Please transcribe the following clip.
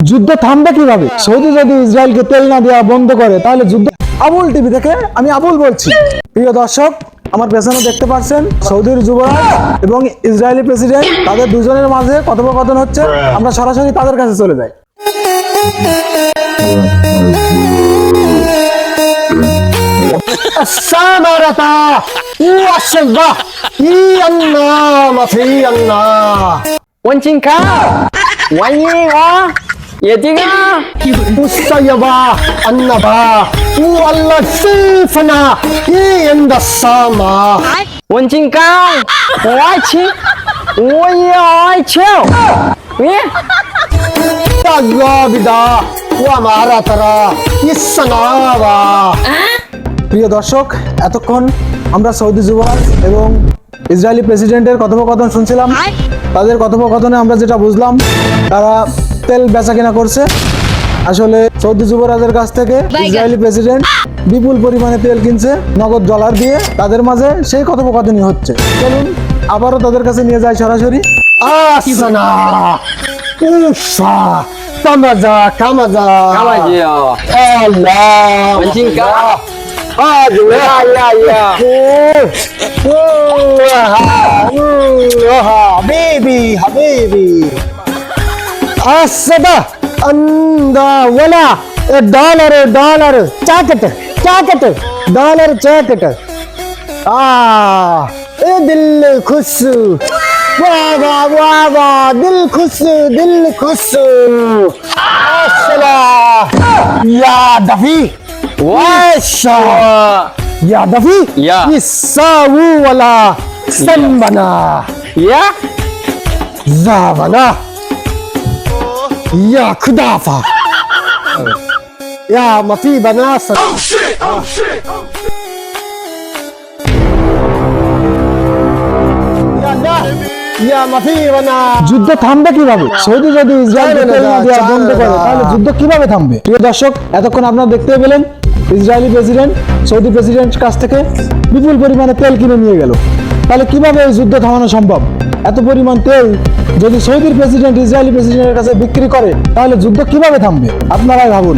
যুদ্ধ থামবে কিভাবে? সৌদি যদি ইসরায়েলকে তেল না দেওয়া বন্ধ করে তাহলে যুদ্ধ। আবুল টিভি থেকে আমি আবুল বলছি। প্রিয় দর্শক, আমার পেছনে দেখতে পাচ্ছেন সৌদির যুবরাজ এবং ইসরায়েলি প্রেসিডেন্ট, তাদের দুজনের মাঝে কথোপকথন হচ্ছে। আমরা সরাসরি তাদের কাছে চলে যাই। السامرة والشظة النار في النار 文静卡，玩意啊，眼睛啊， والصيبة النبا والسيفنا عند السماء 文静卡，我爱吃，我也爱吃。你 الرابدة ومعرترا السنابة। প্রিয় দর্শক, এতক্ষণ আমরা সৌদি যুবরাজ এবং ইসরায়েলি প্রেসিডেন্টের কথোপকথন শুনছিলাম। তাদের কথোপকথনে আমরা যেটা বুঝলাম, তারা তেল বেচাকেনা করছে। আসলে সৌদি যুবরাজের কাছ থেকে ইসরায়েলি প্রেসিডেন্ট বিপুল পরিমাণে তেল কিনছে নগদ ডলার দিয়ে। তাদের মাঝে সেই কথোপকথনই হচ্ছে। চলুন আবারও তাদের কাছে নিয়ে যাই সরাসরি। السنا أوفا كمزا كمزا 干嘛去啊？ الله 文静卡， يا يا يا حبيبي حبيبي الصدى عند ولا الدولار دولار جاكيت جاكيت دولار جاكيت دل خسو بابا بابا دل خسو دل خسو السلام يا دفي واشا يا دفي يا. يساوي ولا سنبنا 呀， زابنا يا كدافة يا ما في بناصر يا ده يا ما في بناصر যুদ্ধ থামবে কিভাবে? সৌদি যদি ইসরায়েলকে তেল না দেওয়া বন্ধ করে তাহলে যুদ্ধ কিভাবে থামবে? প্রিয় দর্শক, এতক্ষণ আপনারা দেখতে পেলেন ইসরায়েলি প্রেসিডেন্ট সৌদি প্রেসিডেন্টের কাছ থেকে বিপুল পরিমাণে তেল কিনে নিয়ে গেল। তাহলে কিভাবে এই যুদ্ধ থামানো সম্ভব? এত পরিমাণ তেল যদি সৌদির প্রেসিডেন্ট ইসরায়েলি প্রেসিডেন্টের কাছে বিক্রি করে তাহলে যুদ্ধ কিভাবে থামবে? আপনারাই ভাবুন।